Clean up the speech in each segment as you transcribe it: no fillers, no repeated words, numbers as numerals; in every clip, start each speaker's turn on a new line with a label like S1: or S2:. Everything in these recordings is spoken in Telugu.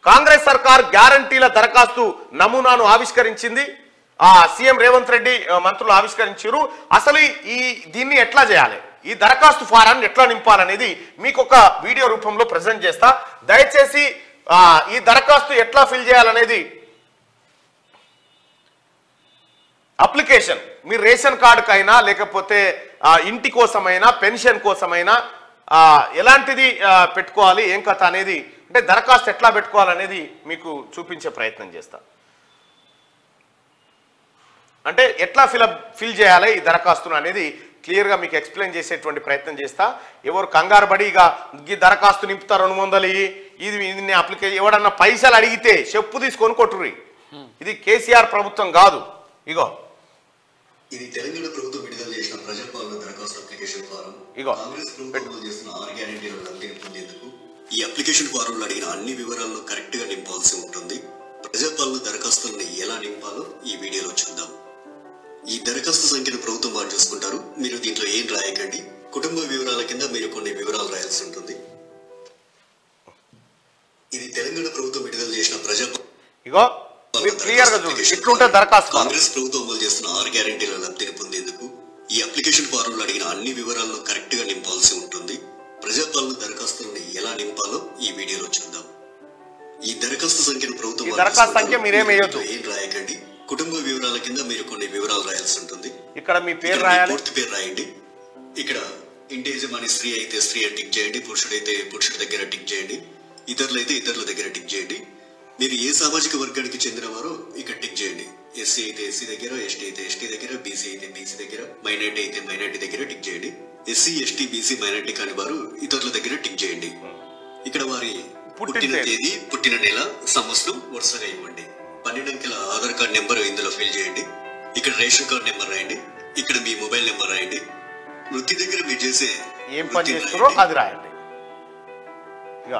S1: కాంగ్రెస్ సర్కార్ గ్యారంటీల దరఖాస్తు నమూనాను ఆవిష్కరించింది. సీఎం రేవంత్ రెడ్డి మంత్రులు ఆవిష్కరించారు. అసలు దీన్ని ఎట్లా చేయాలి, ఈ దరఖాస్తు ఫారాన్ని ఎట్లా నింపాలనేది మీకు ఒక వీడియో రూపంలో ప్రజెంట్ చేస్తా. దయచేసి ఈ దరఖాస్తు ఎట్లా ఫిల్ చేయాలనేది అప్లికేషన్ మీ రేషన్ కార్డుకైనా లేకపోతే ఇంటి కోసమైనా పెన్షన్ కోసమైనా ఎలాంటిది పెట్టుకోవాలి ఏం కథ అనేది, అంటే దరఖాస్తు ఎట్లా పెట్టుకోవాలనేది మీకు చూపించే ప్రయత్నం చేస్తా. అంటే ఎట్లా ఫిల్ చేయాలి ఈ దరఖాస్తును అనేది క్లియర్గా మీకు ఎక్స్ప్లెయిన్ చేసేటువంటి ప్రయత్నం చేస్తా. ఎవరు కంగారు పడి ఇక ఈ దరఖాస్తు నింపుతా 200 ఇది అప్లికేషన్ ఎవడన్నా పైసలు అడిగితే చెప్పు తీసుకొని కొట్టుర్రి. ఇది కేసీఆర్ ప్రభుత్వం కాదు. ఇగో
S2: ఇది తెలంగాణ ప్రభుత్వం విడుదల చేసిన ప్రజాపాలన దరఖాస్తు అప్లికేషన్ ఫారం. కాంగ్రెస్ ప్రభుత్వం చేస్తున్న 6 గ్యారెంటీలను లబ్ధిని పొందేందుకు ఈ అప్లికేషన్ ఫారంలో అడిగిన అన్ని వివరాలను కరెక్ట్ గా నింపాల్సి ఉంటుంది. ప్రజాపాలన దరఖాస్తులను ఎలా నింపాలో ఈ వీడియోలో చూద్దాం. ఈ దరఖాస్తు సంఖ్యను ప్రభుత్వం వారు చూసుకుంటారు. మీరు దీంట్లో ఏం రాయకండి. కుటుంబ వివరాల కింద మీరు కొన్ని వివరాలు రాయాల్సి ఉంటుంది. ఇది తెలంగాణ ప్రభుత్వం విడుదల చేసిన కాంగ్రెస్ ప్రభుత్వం అమలు చేస్తున్న 6 గ్యారెంటీల లబ్ధిని పొందేందుకు ఈ అప్లికేషన్ ఫారంలో అడిగిన అన్ని వివరాలను కరెక్ట్ గా నింపాల్సి ఉంటుంది. ప్రజాపాలన దరఖాస్తులను ఎలా నింపాలో ఈ వీడియోలో చూద్దాం. ఈ దరఖాస్తు సంఖ్యను ప్రభుత్వం ఏం రాయకండి. కుటుంబ వివరాల కింద మీరు కొన్ని వివరాలు రాయాల్సి ఉంటుంది.
S1: ఇక్కడ మీ పేరు రాయాలి,
S2: పూర్తి పేరు రాయండి. ఇక్కడ ఇంటి యజమాని స్త్రీ అయితే స్త్రీ టిక్ చేయండి, పురుషుడైతే పురుషుడి దగ్గర టిక్ చేయండి, ఇతరులైతే ఇతరుల దగ్గర టిక్ చేయండి. మీరు ఏ సామాజిక వర్గానికి చెందినవారో ఇక్కడ టిక్ చేయండి. ఎస్సీ అయితే ఎస్సీ దగ్గర, ఎస్టీ అయితే ఎస్టీ దగ్గర, బీసీ అయితే బీసీ దగ్గర, మైనార్టీ అయితే మైనార్టీ దగ్గర టిక్ చేయండి. ఎస్సీ ఎస్టీ బీసీ మైనార్టీ కాని వారు ఇతరుల దగ్గర టిక్ చేయండి. ఇక్కడ వారి పుట్టిన తేదీ, పుట్టిన నెల, సంవత్సరం వరుసగా ఇవ్వండి. 12 అంకెల ఆధార్ కార్డ్ నెంబర్ ఇందులో ఫిల్ చేయండి. ఇక్కడ రేషన్ కార్డ్ నెంబర్ రాయండి. ఇక్కడ మీ మొబైల్ నెంబర్ రాయండి. వృత్తి దగ్గర మీరు చేసే
S1: ఏం పని చేస్తారో అది రాయండి.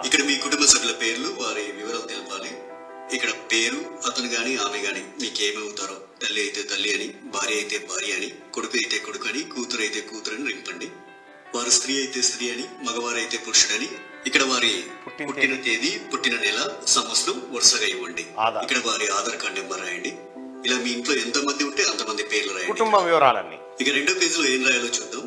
S2: ఇక్కడ మీ కుటుంబ సభ్యుల పేర్లు, వారి వివరాలు తెలపాలి. ఇక్కడ పేరు, అతను గాని ఆమె గాని మీకేమవుతారో, తల్లి అయితే తల్లి అని, భార్య అయితే భార్య అని, కొడుకు అయితే కొడుకు అని, కూతురు అయితే కూతురు అని నింపండి. వారు స్త్రీ అయితే స్త్రీ అని, మగవారు అయితే పురుషుడని. ఇక్కడ వారి పుట్టిన తేదీ, పుట్టిన నెల, సంవత్సరం వరుసగా ఇవ్వండి. ఇక్కడ వారి ఆధార్ కార్డ్ నెంబర్ రాయండి. ఇలా మీ ఇంట్లో ఎంత మంది ఉంటే అంతమంది పేర్లు రాయండి.
S1: కుటుంబ వివరాలన్నీ.
S2: ఇక 2వ పేజీలో ఏం రాయాలో చూద్దాం.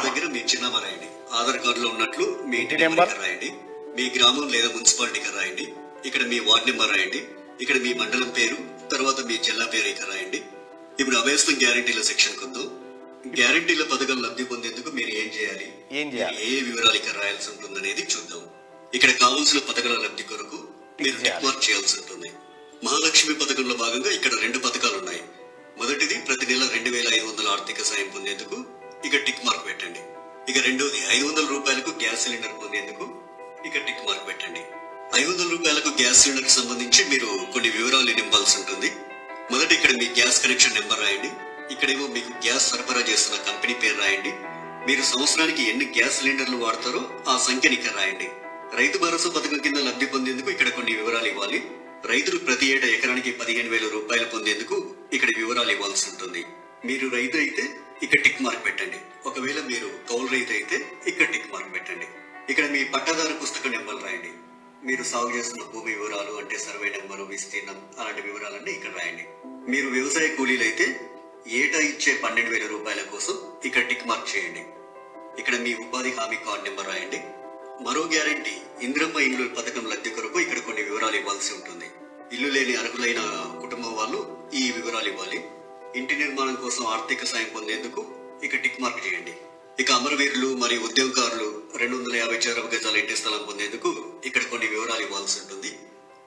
S2: దగ్గర మీ చిరునామా రాయండి. ఆధార్ కార్డులో ఉన్నట్లు మీ ఇంటి నెంబర్ రాయండి. మీ గ్రామం లేదా మున్సిపాలిటీకి రాయండి. ఇక్కడ మీ వార్డ్ నెంబర్ రాయండి. ఇక్కడ మీ మండలం పేరు, తర్వాత మీ జిల్లా పేరు ఇక్కడ రాయండి. ఇప్పుడు అభయస్థం గ్యారెంటీల సెక్షన్ కొందాం. గ్యారెంటీల పథకం లబ్ధి పొందేందుకు మీరు ఏం చేయాలి, ఏ వివరాలు ఇక్కడ రాయాల్సి ఉంటుంది అనేది చూద్దాం. ఇక్కడ కావాల్సిన పథకాల లబ్ధి కొరకు మీరు టిక్ మార్క్ చేయాల్సి ఉంటుంది. మహాలక్ష్మి పథకంలో భాగంగా ఇక్కడ 2 పథకాలు ఉన్నాయి. మొదటిది ప్రతి నెల 2500 ఆర్థిక సాయం పొందేందుకు ఇక టిక్ మార్క్ పెట్టండి. ఇక రెండోది 500 రూపాయలకు గ్యాస్ సిలిండర్ పొందేందుకు ఇక టిక్ మార్క్ పెట్టండి. 500 రూపాయలకు గ్యాస్ సిలిండర్ కి సంబంధించి మీరు కొన్ని వివరాలు నింపాల్సి ఉంటుంది. మొదట ఇక్కడ మీ గ్యాస్ కనెక్షన్ నెంబర్ రాయండి. ఇక్కడేమో మీకు గ్యాస్ సరఫరా చేస్తున్న కంపెనీ పేరు రాయండి. మీరు సంవత్సరానికి ఎన్ని గ్యాస్ సిలిండర్లు వాడతారో ఆ సంఖ్యని ఇక్కడ రాయండి. రైతు భరోసా పథకం కింద లబ్ధి పొందేందుకు ఇక్కడ కొన్ని వివరాలు ఇవ్వాలి. రైతులు ప్రతి ఏటా ఎకరానికి 15,000 రూపాయలు పొందేందుకు ఇక్కడ వివరాలు ఇవ్వాల్సి ఉంటుంది. మీరు రైతు అయితే ఇక్కడ టిక్ మార్క్ పెట్టండి. ఒకవేళ మీరు కౌలు రైతు అయితే ఇక్కడ టిక్ మార్క్ పెట్టండి. ఇక్కడ మీ పట్టాదారు పుస్తక నెంబర్ రాయండి. మీరు సాగు చేస్తున్న భూమి వివరాలు అంటే సర్వే నెంబరు, విస్తీర్ణం అలాంటి వివరాలన్నీ ఇక్కడ రాయండి. మీరు వ్యవసాయ కూలీలు అయితే ఏటా ఇచ్చే 12,000 రూపాయల కోసం ఇక్కడ టిక్ మార్క్ చేయండి. ఇక్కడ మీ ఉపాధి హామీ కార్డు నెంబర్ రాయండి. మరో గ్యారెంటీ ఇందిరమ్మ ఇల్లు పథకం లబ్ధి కొరకు ఇక్కడ కొన్ని వివరాలు ఇవ్వాల్సి ఉంటుంది. ఇల్లు లేని అర్హులైన కుటుంబం వాళ్ళు ఈ వివరాలు ఇవ్వాలి. ఇంటి నిర్మాణం కోసం ఆర్థిక సాయం పొందేందుకు ఇక టిక్ మార్క్ చేయండి. ఇక అమరవీరులు మరియు ఉద్యోగకారులు 250 చదరపు గజాల ఇంటి స్థలం పొందేందుకు ఇక్కడ కొన్ని వివరాలు ఇవ్వాల్సి ఉంటుంది.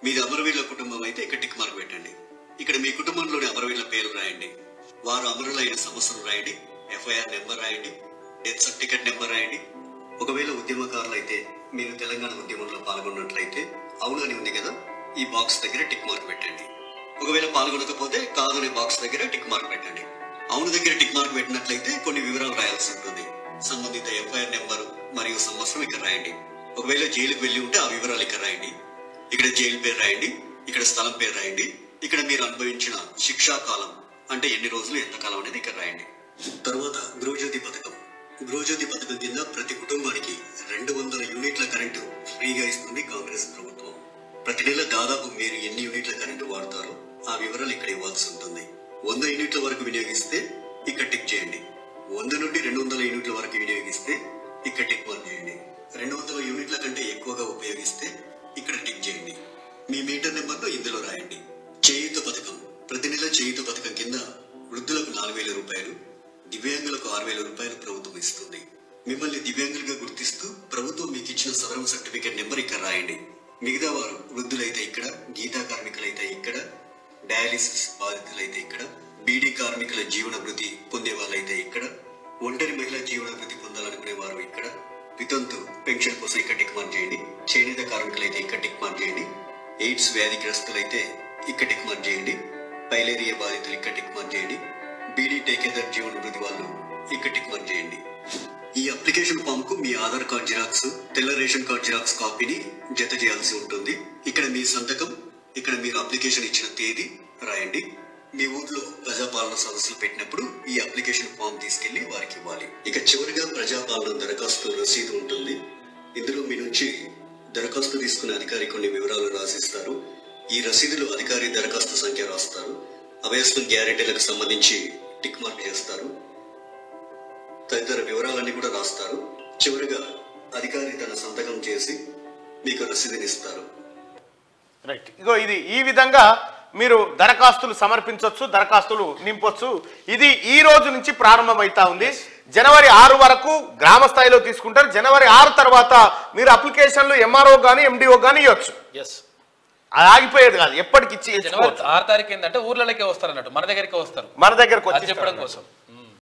S2: మీది అమరవీరుల కుటుంబం అయితే ఇక్కడ టిక్ మార్క్ పెట్టండి. ఇక్కడ మీ కుటుంబంలోని అమరవీరుల పేరు రాయండి. వారు అమరులైన సంవత్సరం రాయండి. ఎఫ్ఐఆర్ నెంబర్ రాయండి. డెత్ సర్టిఫికెట్ నెంబర్ రాయండి. ఒకవేళ ఉద్యమకారులు అయితే మీరు తెలంగాణ ఉద్యమంలో పాల్గొన్నట్లయితే అవును అని ఉంది కదా, ఈ బాక్స్ దగ్గర టిక్ మార్క్ పెట్టండి. ఒకవేళ పాల్గొనకపోతే కాదు అనే బాక్స్ దగ్గర టిక్ మార్క్ పెట్టండి. అవును దగ్గర టిక్ మార్క్ పెట్టినట్లయితే కొన్ని వివరాలు రాయాల్సి ఉంటుంది. సంబంధిత ఎఫ్ఐఆర్ నెంబరు మరియు సంవత్సరం ఇక్కడ రాయండి. ఒకవేళ జైలుకు వెళ్లి ఉంటే ఆ వివరాలు ఇక్కడ రాయండి. ఇక్కడ జైలు పేరు రాయండి. ఇక్కడ స్థలం పేరు రాయండి. ఇక్కడ మీరు అనుభవించిన శిక్షా కాలం అంటే ఎన్ని రోజులు, ఎంత కాలం అనేది ఇక్కడ రాయండి. తర్వాత గృహజ్యోతి పథకం. గృహజ్యోతి పథకం కింద ప్రతి కుటుంబానికి 200 యూనిట్ల కరెంటు ఫ్రీగా ఇస్తుంది కాంగ్రెస్ ప్రభుత్వం. ప్రతి నెల దాదాపు మీరు ఎన్ని యూనిట్ల కరెంటు వాడతారో ఆ వివరాలు ఇక్కడ ఇవ్వాల్సి ఉంటుంది. 100 యూనిట్ల వరకు వినియోగిస్తే ఇక్కడ టిక్ చేయండి. 100 నుండి 200 యూనిట్ల వరకు వినియోగిస్తే ఇక్కడ టిక్ మార్క్ చేయండి. 200 యూనిట్ల కంటే ఎక్కువగా ఉపయోగిస్తే ఇక్కడ టిక్ చేయండి. మీ మీటర్ నెంబర్ను ఇందులో రాయండి. చేయూత పథకం. ప్రతి నెల చేయూత పథకం కింద వృద్ధులకు 4,000 రూపాయలు, దివ్యాంగులకు 6,000 రూపాయలు ప్రభుత్వం ఇస్తుంది. మిమ్మల్ని దివ్యాంగులుగా గుర్తిస్తూ ప్రభుత్వం మీకు ఇచ్చిన సదరం సర్టిఫికేట్ నెంబర్ ఇక్కడ రాయండి. మిగతా వారు వృద్ధులైతే ఇక్కడ, గీతా కార్మికులైతే ఇక్కడ, డయాలిసిస్ బాధితులైతే ఇక్కడ, బీడీ కార్మికుల జీవన భృతి పొందే వాళ్ళైతే ఇక్కడ, ఒంటరి మహిళా జీవన భృతి పొందాలనుకునే వారు ఇక్కడ, వితంతు పెన్షన్ కోసం ఇక్కడ టిక్ మార్క్ చేయండి. చేనేత కార్మికులైతే ఇక్కడ టిక్ మార్క్ చేయండి. ఎయిడ్స్ వ్యాధిగ్రస్తులైతే ఇక్కడ టిక్ మార్క్ చేయండి. పైలేరియా బాధితులు ఇక్కడ టిక్ మార్క్ చేయండి. బీడీ టేకేదర్ జీవన భృతి వాళ్ళు ఇక్కడ టిక్ మార్క్ చేయండి. ఈ అప్లికేషన్ ఫామ్ కు మీ ఆధార్ కార్డ్ జిరాక్స్, తెల్ల రేషన్ కార్డ్ జిరాక్స్ కాపీని జత చేయాల్సి ఉంటుంది. ఇక్కడ మీ సంతకం, ఇక్కడ మీరు అప్లికేషన్ ఇచ్చిన తేదీ రాయండి. మీ ఊర్లో ప్రజాపాలన సదస్సులు పెట్టినప్పుడు ఈ అప్లికేషన్ ఫామ్ తీసుకెళ్లి వారికి ఇవ్వాలి. ఇక చివరిగా ప్రజాపాలన దరఖాస్తు రసీదు ఉంటుంది. ఇందులో మీ నుంచి దరఖాస్తు తీసుకునే అధికారి కొన్ని వివరాలు రాసిస్తారు. ఈ రసీదులో అధికారి దరఖాస్తు సంఖ్య రాస్తారు. అభయస్థం గ్యారెంటీలకు సంబంధించి టిక్ మార్క్ చేస్తారు. తదితర వివరాలన్నీ కూడా రాస్తారు. చివరిగా అధికారి తన సంతకం చేసి మీకు రసీదుని ఇస్తారు.
S1: రైట్, ఇగో ఇది ఈ విధంగా మీరు దరఖాస్తులు సమర్పించవచ్చు, దరఖాస్తులు నింపొచ్చు. ఇది ఈ రోజు నుంచి ప్రారంభమైతా ఉంది. జనవరి 6 వరకు గ్రామ స్థాయిలో తీసుకుంటారు. జనవరి 6 తర్వాత మీరు అప్లికేషన్లు ఎంఆర్ఓ కానీ ఎండిఓ కానీ ఇవ్వచ్చు. అది ఆగిపోయేది కాదు, ఎప్పటికి ఇచ్చి.
S3: జనవరి 6 తారీఖు ఏంటంటే ఊర్లలోకే వస్తారు అన్నట్టు, మన దగ్గరికి వస్తారు,
S1: మన దగ్గరకు వచ్చి
S3: చెప్పడం కోసం.